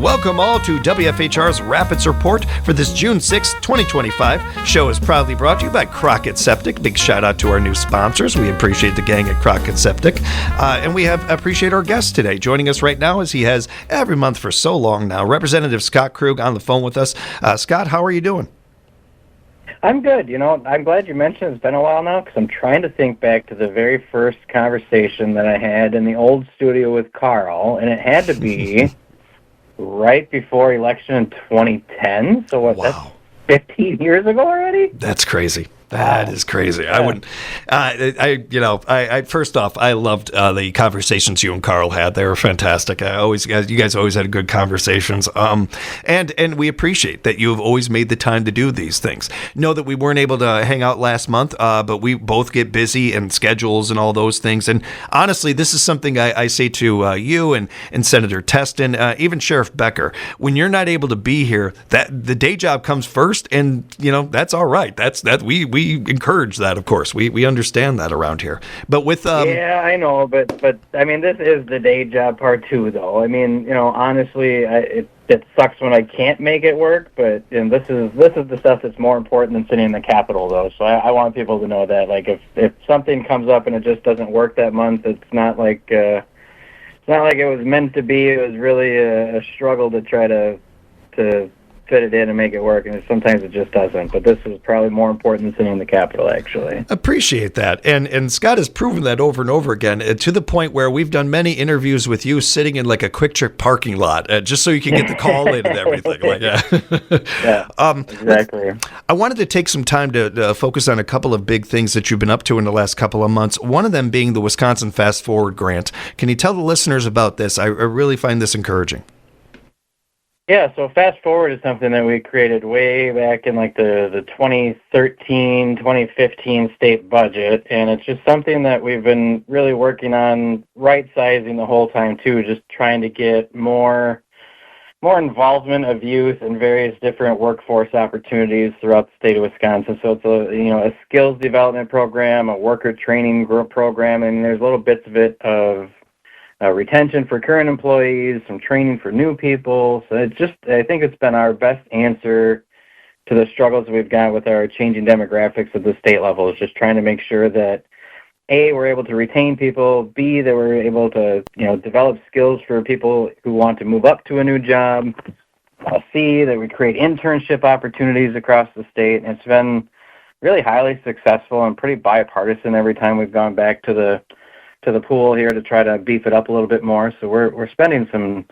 Welcome all to WFHR's Rapids Report for this June 6, 2025. Show is proudly brought to you by Crockett Septic. Big shout out to our new sponsors. We appreciate the gang at Crockett Septic. And we appreciate our guest today. Joining us right now, as he has every month for so long now, Representative Scott Krug on the phone with us. Scott, how are you doing? I'm good. I'm glad you mentioned it's been a while now because I'm trying to think back to the very first conversation that I had in the old studio with Carl, and it had to be right before election in 2010. So what? Wow. That's 15 years ago already? That's crazy. That is crazy. I wouldn't. First off, I loved the conversations you and Carl had. They were fantastic. You guys always had good conversations. And we appreciate that you have always made the time to do these things. Know that we weren't able to hang out last month, but we both get busy and schedules and all those things. And honestly, this is something I say to you and Senator Teston, even Sheriff Becker. When you're not able to be here, that the day job comes first, and that's all right. We encourage that, of course. We understand that around here. But with yeah, I know, but I mean, this is the day job part too, though. I mean, honestly, it sucks when I can't make it work. But this is the stuff that's more important than sitting in the Capitol, though. So I want people to know that, like, if something comes up and it just doesn't work that month, it's not like it was meant to be. It was really a struggle to try to fit it in and make it work, and sometimes it just doesn't. But this is probably more important than sitting in the Capitol, actually. Appreciate that. And Scott has proven that over and over again, to the point where we've done many interviews with you sitting in like a Quick Trip parking lot, just so you can get the call in and everything. Exactly. I wanted to take some time to focus on a couple of big things that you've been up to in the last couple of months, one of them being the Wisconsin Fast Forward Grant. Can you tell the listeners about this? I really find this encouraging. Yeah, so Fast Forward is something that we created way back in like the 2013, 2015 state budget, and it's just something that we've been really working on right-sizing the whole time too, just trying to get more involvement of youth in various different workforce opportunities throughout the state of Wisconsin. So it's a skills development program, a worker training program, and there's little bits of it of retention for current employees, some training for new people. So I think it's been our best answer to the struggles we've got with our changing demographics at the state level, is just trying to make sure that, A, we're able to retain people, B, that we're able to, develop skills for people who want to move up to a new job, C, that we create internship opportunities across the state. And it's been really highly successful and pretty bipartisan every time we've gone back to the pool here to try to beef it up a little bit more. So we're spending some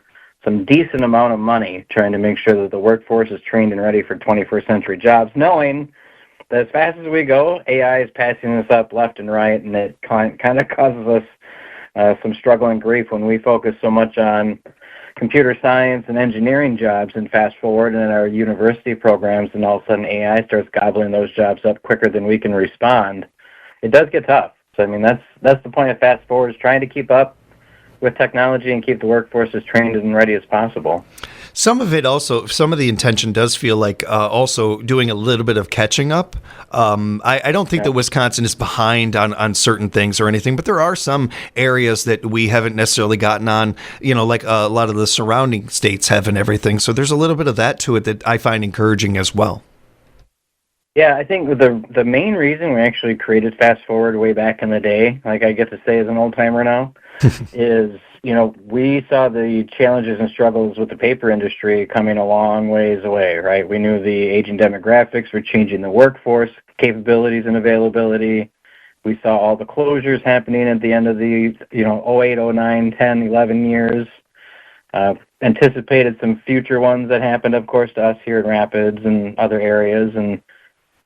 decent amount of money trying to make sure that the workforce is trained and ready for 21st century jobs, knowing that as fast as we go, AI is passing us up left and right, and it kind of causes us some struggle and grief when we focus so much on computer science and engineering jobs and fast forward in our university programs, and all of a sudden AI starts gobbling those jobs up quicker than we can respond. It does get tough. So, I mean, that's the point of Fast Forward, is trying to keep up with technology and keep the workforce as trained and ready as possible. Some of the intention does feel like also doing a little bit of catching up. I don't think that Wisconsin is behind on certain things or anything, but there are some areas that we haven't necessarily gotten on, like a lot of the surrounding states have and everything. So there's a little bit of that to it that I find encouraging as well. Yeah, I think the main reason we actually created Fast Forward way back in the day, like I get to say as an old-timer now, is, we saw the challenges and struggles with the paper industry coming a long ways away, right? We knew the aging demographics were changing the workforce capabilities and availability. We saw all the closures happening at the end of the, 08, 09, 10, 11 years. Anticipated some future ones that happened, of course, to us here in Rapids and other areas, and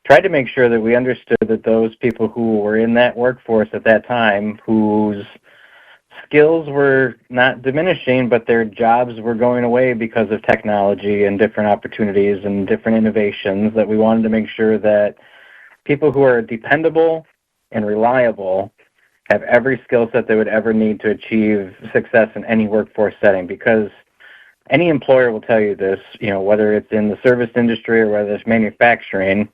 tried to make sure that we understood that those people who were in that workforce at that time, whose skills were not diminishing, but their jobs were going away because of technology and different opportunities and different innovations, that we wanted to make sure that people who are dependable and reliable have every skill set they would ever need to achieve success in any workforce setting. Because any employer will tell you this, whether it's in the service industry or whether it's manufacturing,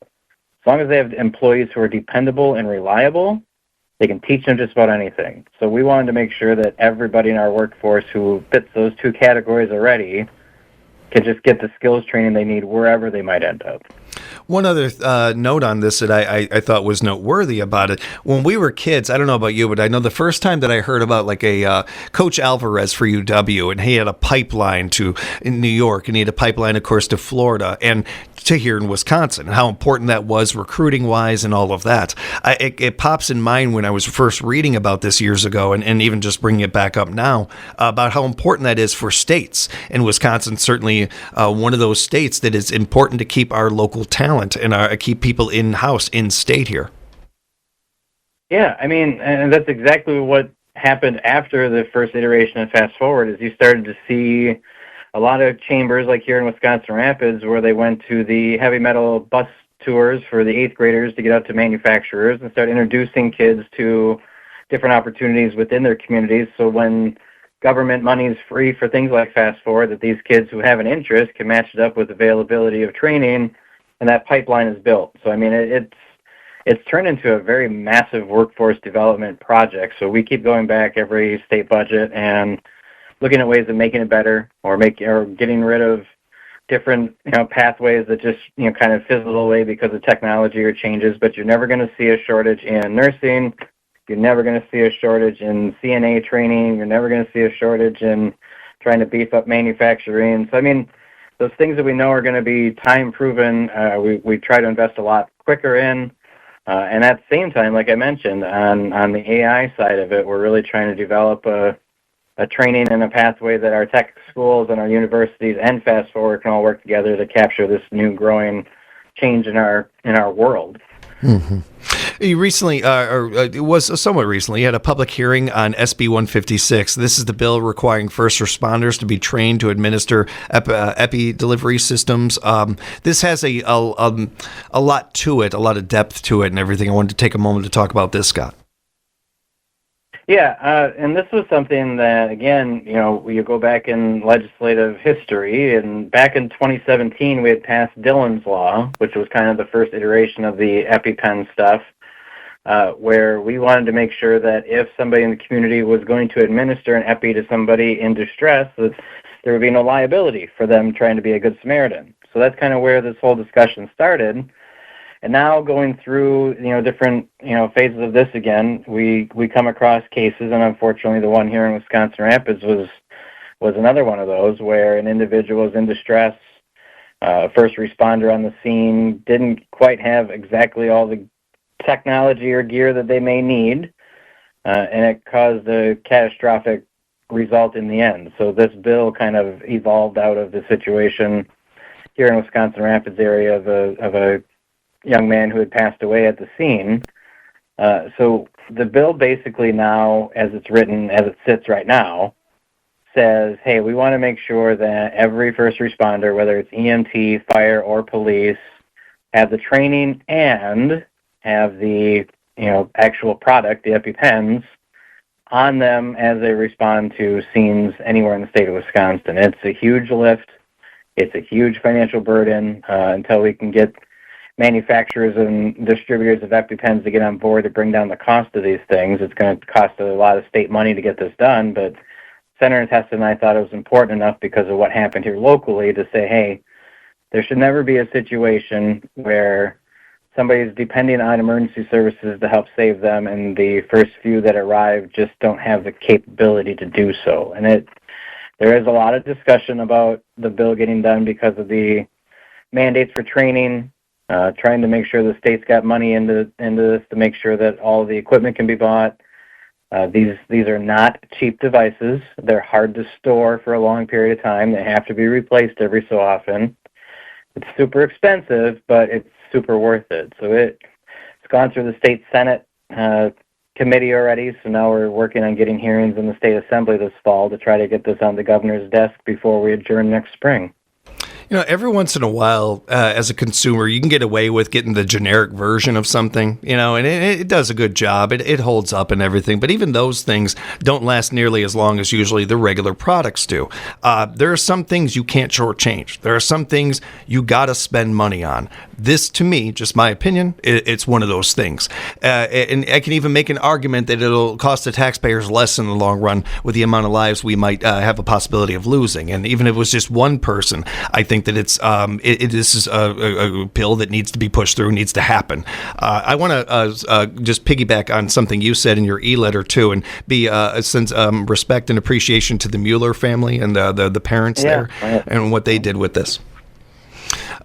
as long as they have employees who are dependable and reliable, they can teach them just about anything. So we wanted to make sure that everybody in our workforce who fits those two categories already can just get the skills training they need wherever they might end up. One other note on this that I thought was noteworthy about it, when we were kids, I don't know about you, but I know the first time that I heard about like a Coach Alvarez for UW, and he had a pipeline in New York, and he had a pipeline, of course, to Florida and to here in Wisconsin, and how important that was recruiting-wise and all of that. It pops in mind when I was first reading about this years ago, and even just bringing it back up now, about how important that is for states. And Wisconsin certainly one of those states that is important to keep our local talent and keep people in-house, in-state here. Yeah, I mean, and that's exactly what happened after the first iteration of Fast Forward, is you started to see a lot of chambers, like here in Wisconsin Rapids, where they went to the heavy metal bus tours for the 8th graders to get out to manufacturers and start introducing kids to different opportunities within their communities. So when government money is free for things like Fast Forward, that these kids who have an interest can match it up with availability of training, and that pipeline is built. So, I mean, it's turned into a very massive workforce development project. So we keep going back every state budget and looking at ways of making it better, or getting rid of different pathways that just kind of fizzle away because of technology or changes. But you're never going to see a shortage in nursing. You're never going to see a shortage in CNA training. You're never going to see a shortage in trying to beef up manufacturing. So, I mean, those things that we know are going to be time proven, we try to invest a lot quicker in. And at the same time, like I mentioned, on the AI side of it, we're really trying to develop a training and a pathway that our tech schools and our universities and Fast Forward can all work together to capture this new growing change in our world. Mm-hmm. You recently, it was somewhat recently, you had a public hearing on SB 156. This is the bill requiring first responders to be trained to administer epi delivery systems. This has a lot to it, a lot of depth to it and everything. I wanted to take a moment to talk about this, Scott. Yeah, and this was something that, again, you go back in legislative history, and back in 2017, we had passed Dillon's Law, which was kind of the first iteration of the EpiPen stuff, where we wanted to make sure that if somebody in the community was going to administer an epi to somebody in distress, that there would be no liability for them trying to be a good Samaritan. So that's kind of where this whole discussion started. And now going through, different, phases of this again, we come across cases, and unfortunately the one here in Wisconsin Rapids was another one of those, where an individual was in distress, a first responder on the scene didn't quite have exactly all the technology or gear that they may need, and it caused a catastrophic result in the end. So this bill kind of evolved out of the situation here in Wisconsin Rapids area of a young man who had passed away at the scene. So the bill basically now, as it's written, as it sits right now, says, hey, we want to make sure that every first responder, whether it's EMT, fire, or police, have the training and have the actual product, the EpiPens, on them as they respond to scenes anywhere in the state of Wisconsin. It's a huge lift. It's a huge financial burden until we can get manufacturers and distributors of EpiPens to get on board to bring down the cost of these things. It's going to cost a lot of state money to get this done, but Senator Heston and I thought it was important enough because of what happened here locally to say, hey, there should never be a situation where somebody is depending on emergency services to help save them, and the first few that arrive just don't have the capability to do so. And there is a lot of discussion about the bill getting done because of the mandates for training, trying to make sure the state's got money into this to make sure that all the equipment can be bought. These are not cheap devices. They're hard to store for a long period of time. They have to be replaced every so often. It's super expensive, but it's super worth it. So it's gone through the state Senate committee already, so now we're working on getting hearings in the state assembly this fall to try to get this on the governor's desk before we adjourn next spring. Every once in a while, as a consumer, you can get away with getting the generic version of something, and it does a good job. It holds up and everything. But even those things don't last nearly as long as usually the regular products do. There are some things you can't shortchange. There are some things you got to spend money on. This, to me, just my opinion, it's one of those things. And I can even make an argument that it'll cost the taxpayers less in the long run with the amount of lives we might have a possibility of losing. And even if it was just one person, I think that this is a bill that needs to be pushed through, needs to happen. I want to just piggyback on something you said in your e-letter, too, and send respect and appreciation to the Mueller family and the parents there and what they did with this.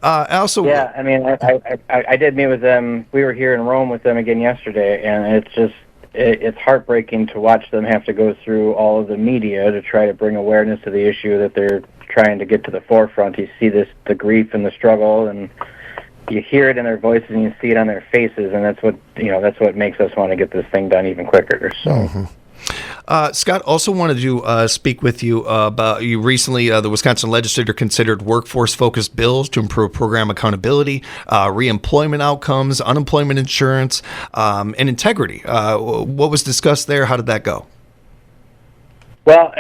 I did meet with them. We were here in Rome with them again yesterday, and it's heartbreaking to watch them have to go through all of the media to try to bring awareness to the issue that they're trying to get to the forefront. You see the grief and the struggle, and you hear it in their voices and you see it on their faces, and that's what makes us want to get this thing done even quicker. So. Mm-hmm. Scott, also wanted to speak with you about you recently. The Wisconsin legislature considered workforce-focused bills to improve program accountability, reemployment outcomes, unemployment insurance, and integrity. What was discussed there? How did that go? Well,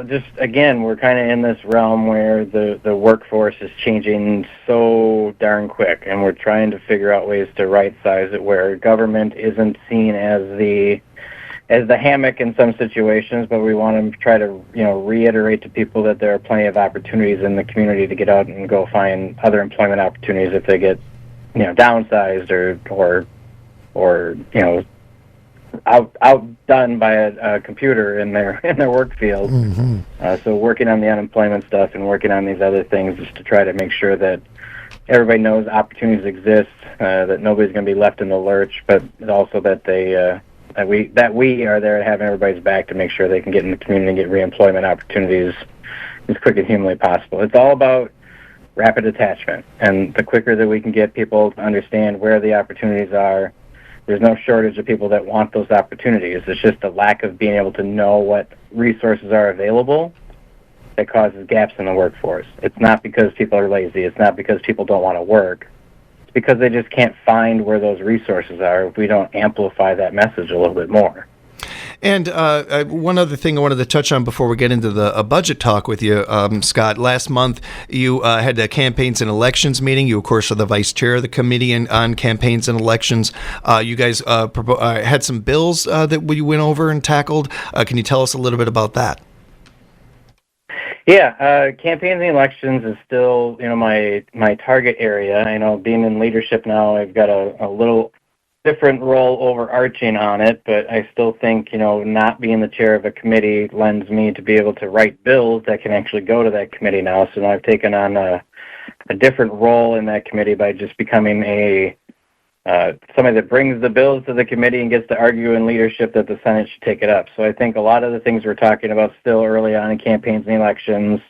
just again, we're kind of in this realm where the workforce is changing so darn quick, and we're trying to figure out ways to right-size it where government isn't seen as the hammock in some situations, but we want to try to, reiterate to people that there are plenty of opportunities in the community to get out and go find other employment opportunities if they get, downsized or outdone by a computer in their work field. Mm-hmm. So working on the unemployment stuff and working on these other things just to try to make sure that everybody knows opportunities exist, that nobody's going to be left in the lurch, but also that that we are there to have everybody's back to make sure they can get in the community and get reemployment opportunities as quick as humanly possible. It's all about rapid attachment, and the quicker that we can get people to understand where the opportunities are, there's no shortage of people that want those opportunities. It's just a lack of being able to know what resources are available that causes gaps in the workforce. It's not because people are lazy. It's not because people don't want to work. Because they just can't find where those resources are if we don't amplify that message a little bit more. And one other thing I wanted to touch on before we get into the budget talk with you, Scott. Last month, you had a campaigns and elections meeting. You, of course, are the vice chair of the committee on campaigns and elections. You guys had some bills that we went over and tackled. Can you tell us a little bit about that? Yeah, campaigns and elections is still, my target area. I know being in leadership now, I've got a little different role overarching on it, but I still think, not being the chair of a committee lends me to be able to write bills that can actually go to that committee now. So now I've taken on a different role in that committee by just becoming somebody that brings the bills to the committee and gets to argue in leadership that the Senate should take it up. So I think a lot of the things we're talking about still early on in campaigns and elections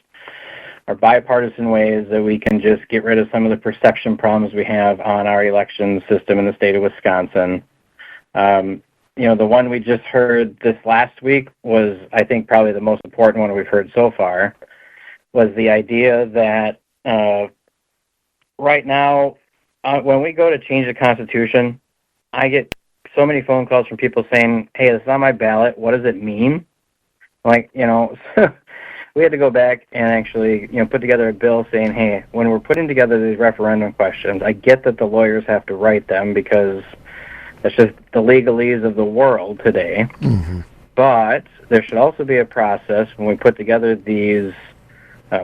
are bipartisan ways that we can just get rid of some of the perception problems we have on our election system in the state of Wisconsin. The one we just heard this last week was, I think, probably the most important one we've heard so far, was the idea that right now, when we go to change the Constitution, I get so many phone calls from people saying, hey, this is on my ballot. What does it mean? We had to go back and actually, put together a bill saying, hey, when we're putting together these referendum questions, I get that the lawyers have to write them because that's just the legalese of the world today. Mm-hmm. But there should also be a process when we put together these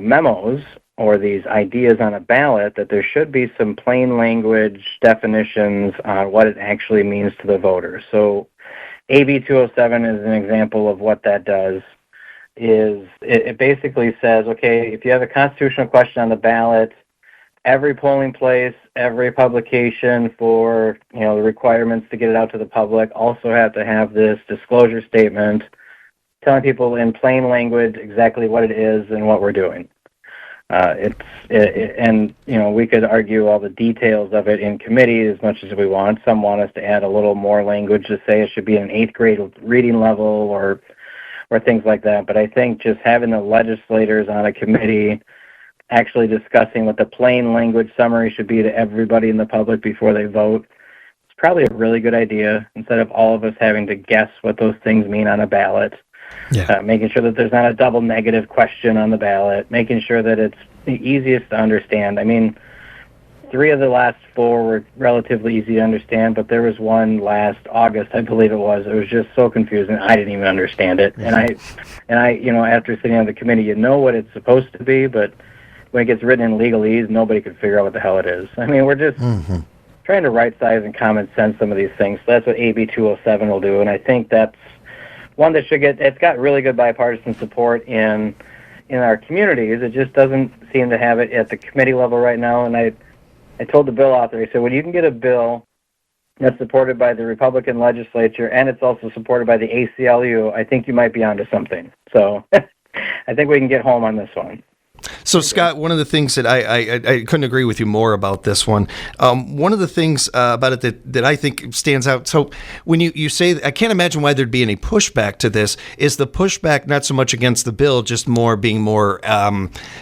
memos or these ideas on a ballot that there should be some plain language definitions on what it actually means to the voters. So AB 207 is an example of what that does. It basically says, okay, if you have a constitutional question on the ballot, every polling place, every publication for the requirements to get it out to the public also have to have this disclosure statement telling people in plain language exactly what it is and what we're doing. We could argue all the details of it in committee as much as we want. Some want us to add a little more language to say it should be an 8th grade reading level or things like that. But I think just having the legislators on a committee actually discussing what the plain language summary should be to everybody in the public before they vote is probably a really good idea, instead of all of us having to guess what those things mean on a ballot. Yeah. Making sure that there's not a double negative question on the ballot, making sure that it's the easiest to understand. I mean, 3 of the last 4 were relatively easy to understand, but there was one last August, I believe it was. It was just so confusing. I didn't even understand it. And I, after sitting on the committee, you know what it's supposed to be, but when it gets written in legalese, nobody can figure out what the hell it is. I mean, we're just trying to right size and common sense some of these things. So that's what AB 207 will do, and I think that's one that it's got really good bipartisan support in our communities. It just doesn't seem to have it at the committee level right now. And I told the bill author, I said, when you can get a bill that's supported by the Republican legislature and it's also supported by the ACLU, I think you might be onto something. So I think we can get home on this one. So, Scott, one of the things that I couldn't agree with you more about this one. One of the things about it that I think stands out. So when you say, I can't imagine why there'd be any pushback to this. Is the pushback not so much against the bill, just being more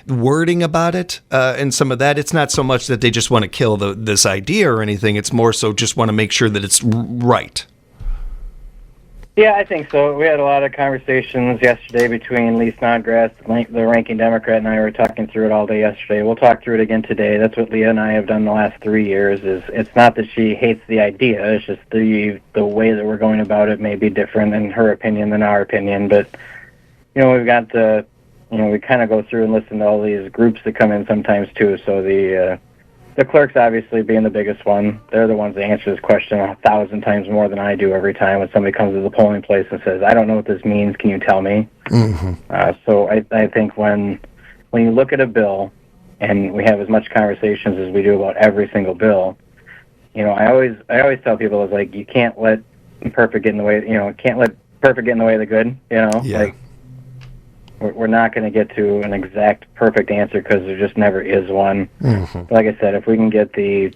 wording about it and some of that? It's not so much that they just want to kill this idea or anything. It's more so just want to make sure that it's right. Yeah, I think so. We had a lot of conversations yesterday between Lee Snodgrass, the ranking Democrat, and I were talking through it all day yesterday. We'll talk through it again today. That's what Leah and I have done the last 3 years. It's not that she hates the idea. It's just the way that we're going about it may be different in her opinion than our opinion. But, we've got we kind of go through and listen to all these groups that come in sometimes too. So the clerks obviously being the biggest one. They're the ones that answer this question 1,000 times more than I do every time when somebody comes to the polling place and says, I don't know what this means, can you tell me? So I think when you look at a bill, and we have as much conversations as we do about every single bill, I always tell people, it's like, you can't let perfect get in the way, can't let perfect get in the way of the good, Yeah. Like, we're not going to get to an exact perfect answer because there just never is one. Like I said, if we can get the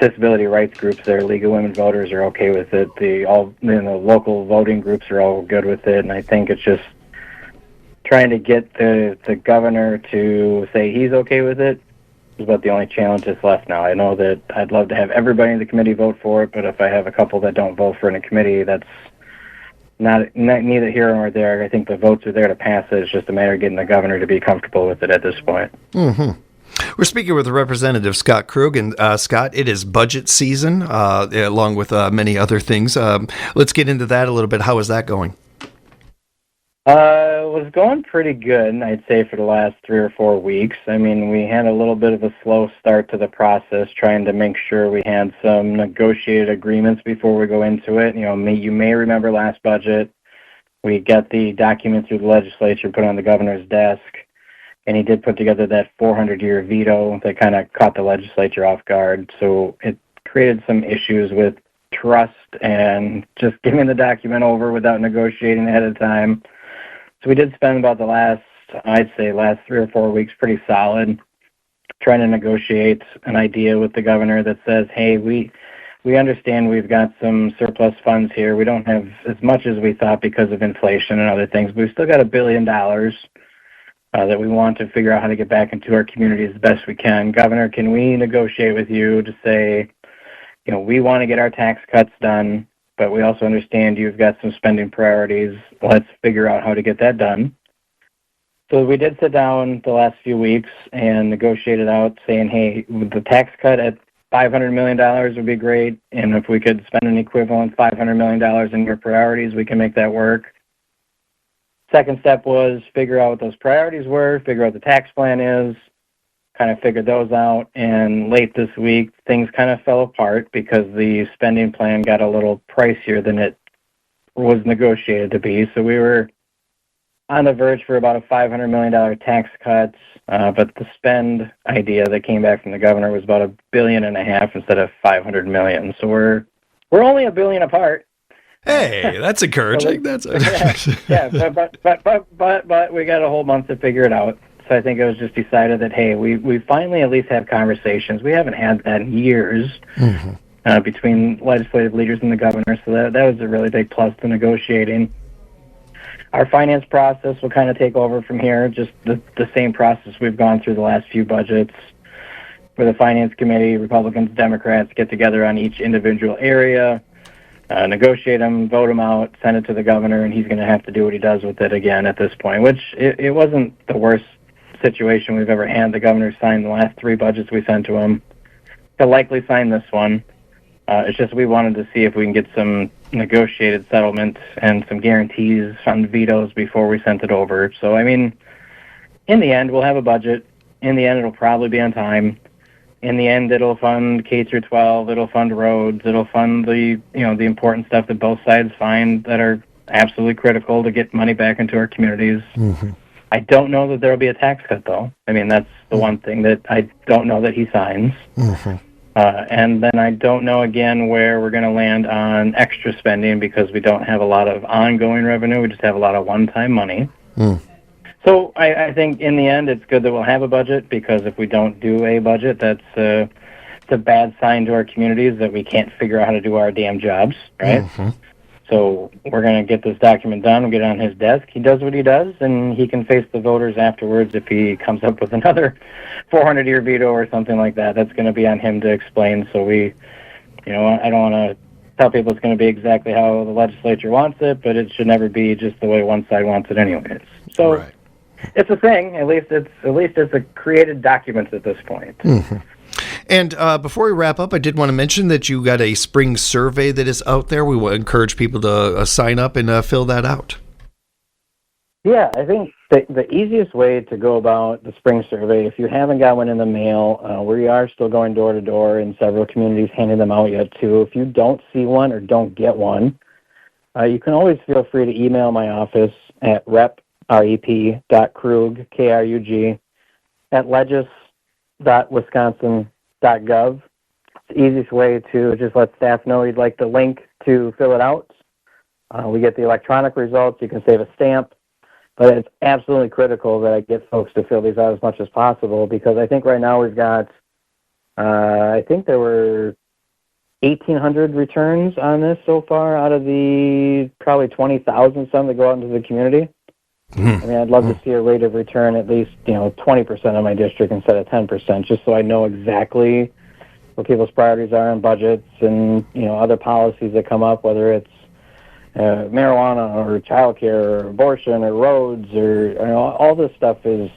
disability rights groups there, League of Women Voters are okay with it. The local voting groups are all good with it, and I think it's just trying to get the governor to say he's okay with it is about the only challenge that's left now. I know that I'd love to have everybody in the committee vote for it, but if I have a couple that don't vote for it in a committee, that's not neither here nor there. I think the votes are there to pass it. It's just a matter of getting the governor to be comfortable with it at this point. We're speaking with Representative Scott Krug, and Scott, it is budget season, along with many other things. Let's get into that a little bit. How is that going? It was going pretty good, I'd say, for the last 3 or 4 weeks. I mean, we had a little bit of a slow start to the process, trying to make sure we had some negotiated agreements before we go into it. You may remember last budget, we got the document through the legislature, put on the governor's desk, and he did put together that 400-year veto that kind of caught the legislature off guard. So it created some issues with trust and just giving the document over without negotiating ahead of time. So we did spend about the last 3 or 4 weeks pretty solid trying to negotiate an idea with the governor that says, hey, we understand we've got some surplus funds here. We don't have as much as we thought because of inflation and other things, but we've still got $1 billion that we want to figure out how to get back into our communities the best we can. Governor, can we negotiate with you to say, we want to get our tax cuts done, but we also understand you've got some spending priorities. Let's figure out how to get that done. So we did sit down the last few weeks and negotiate it out, saying, hey, the tax cut at $500 million would be great, and if we could spend an equivalent $500 million in your priorities, we can make that work. Second step was figure out what those priorities were, figure out what the tax plan is, kind of figured those out, and late this week, things kind of fell apart because the spending plan got a little pricier than it was negotiated to be. So we were on the verge for about a $500 million tax cut, but the spend idea that came back from the governor was about $1.5 billion instead of $500 million. So we're only $1 billion apart. Hey, that's encouraging. But we got a whole month to figure it out. So I think it was just decided that, hey, we finally at least have conversations. We haven't had that in years between legislative leaders and the governor, so that was a really big plus to negotiating. Our finance process will kind of take over from here, just the same process we've gone through the last few budgets, where the finance committee, Republicans, Democrats, get together on each individual area, negotiate them, vote them out, send it to the governor, and he's going to have to do what he does with it again at this point, which it wasn't the worst situation we've ever had. The governor signed the last 3 budgets we sent to him. He'll likely sign this one. It's just we wanted to see if we can get some negotiated settlement and some guarantees on vetoes before we sent it over. So, I mean, in the end, we'll have a budget. In the end, it'll probably be on time. In the end, it'll fund K through 12. It'll fund roads. It'll fund the important stuff that both sides find that are absolutely critical to get money back into our communities. Mm-hmm. I don't know that there will be a tax cut, though. I mean, that's the one thing that I don't know that he signs. Mm-hmm. And then I don't know, again, where we're going to land on extra spending because we don't have a lot of ongoing revenue. We just have a lot of one-time money. Mm. So I think in the end it's good that we'll have a budget, because if we don't do a budget, it's a bad sign to our communities that we can't figure out how to do our damn jobs, right? Mm-hmm. So we're going to get this document done and get it on his desk. He does what he does, and he can face the voters afterwards if he comes up with another 400-year veto or something like that. That's going to be on him to explain. So I don't want to tell people it's going to be exactly how the legislature wants it, but it should never be just the way one side wants it anyways. So right. It's a thing. At least it's a created document at this point. Mm-hmm. And before we wrap up, I did want to mention that you got a spring survey that is out there. We will encourage people to sign up and fill that out. Yeah, I think the easiest way to go about the spring survey, if you haven't got one in the mail, we are still going door to door in several communities, handing them out yet too. If you don't see one or don't get one, you can always feel free to email my office at rep.krug, Krug, at legis.wisconsin.gov. It's the easiest way to just let staff know you'd like the link to fill it out. We get the electronic results. You can save a stamp. But it's absolutely critical that I get folks to fill these out as much as possible, because I think right now we've got, I think there were 1,800 returns on this so far out of the probably 20,000 some that go out into the community. I mean, I'd love to see a rate of return at least, 20% of my district instead of 10%, just so I know exactly what people's priorities are on budgets and, other policies that come up, whether it's marijuana or childcare or abortion or roads or all this stuff is,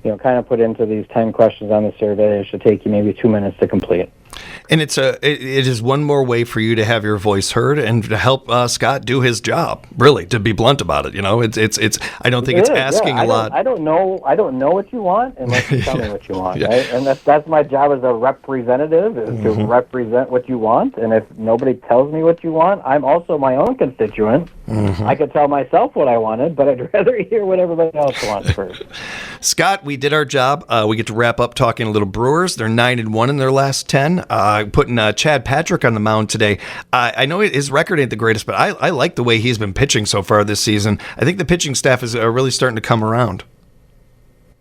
kind of put into these 10 questions on the survey. It should take you maybe 2 minutes to complete. And it is one more way for you to have your voice heard and to help Scott do his job. Really, to be blunt about it, it's. I don't think it's asking a lot. I don't know what you want unless you tell me what you want, yeah. right? And that's my job as a representative, is to represent what you want. And if nobody tells me what you want, I'm also my own constituent. Mm-hmm. I could tell myself what I wanted, but I'd rather hear what everybody else wants first. Scott, we did our job. We get to wrap up talking a little Brewers. They're 9-1 in their last 10. Putting Chad Patrick on the mound today. I know his record ain't the greatest, but I like the way he's been pitching so far this season. I think the pitching staff is really starting to come around.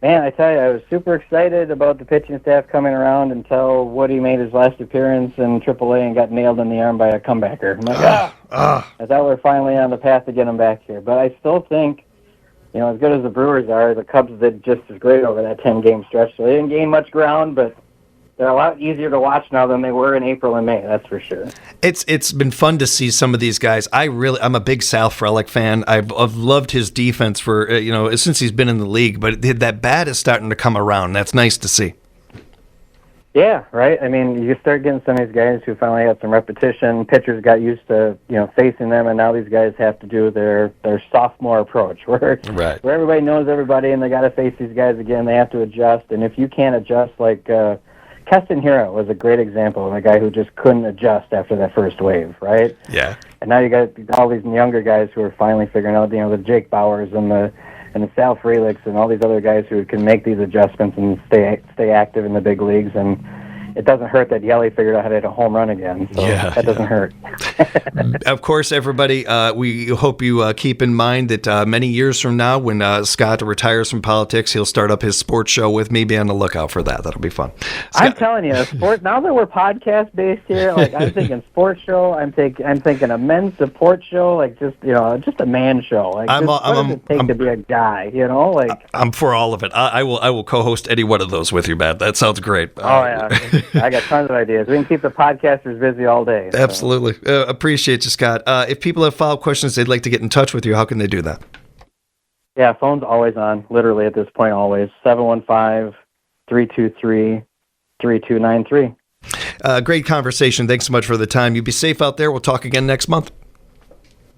Man, I tell you, I was super excited about the pitching staff coming around until Woody made his last appearance in AAA and got nailed in the arm by a comebacker. I'm like, I thought we were finally on the path to get him back here. But I still think, as good as the Brewers are, the Cubs did just as great over that 10-game stretch. So they didn't gain much ground, but they're a lot easier to watch now than they were in April and May, that's for sure. It's been fun to see some of these guys. I'm a big Sal Frelick fan. I've loved his defense for since he's been in the league, but that bat is starting to come around. That's nice to see. Yeah, right. I mean, you start getting some of these guys who finally had some repetition. Pitchers got used to facing them, and now these guys have to do their sophomore approach, where everybody knows everybody, and they got to face these guys again. They have to adjust, and if you can't adjust, like Keston Hiura was a great example of a guy who just couldn't adjust after that first wave, right? Yeah. And now you got all these younger guys who are finally figuring out, the Jake Bauers and the Sal Frelicks and all these other guys who can make these adjustments and stay active in the big leagues. And it doesn't hurt that Yelly figured out how to hit a home run again. So that doesn't hurt. Of course, everybody, we hope you keep in mind that many years from now, when Scott retires from politics, he'll start up his sports show with me. Be on the lookout for that. That'll be fun. Scott. I'm telling you, now that we're podcast based here, like I'm thinking sports show. I'm thinking a men's support show, like just a man show. Like what does it take to be a guy? I'm for all of it. I will co-host any one of those with you, Matt. That sounds great. Yeah. I got tons of ideas. We can keep the podcasters busy all day. So. Absolutely. Appreciate you, Scott. If people have follow-up questions, they'd like to get in touch with you, how can they do that? Yeah, phone's always on, literally at this point, always. 715-323-3293. Great conversation. Thanks so much for the time. You be safe out there. We'll talk again next month.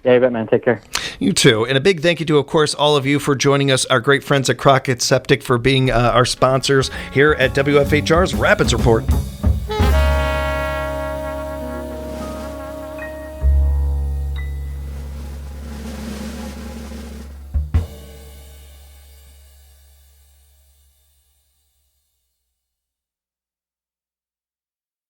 Yeah, you bet, man. Take care. You too. And a big thank you to, of course, all of you for joining us, our great friends at Crockett Septic for being our sponsors here at WFHR's Rapids Report.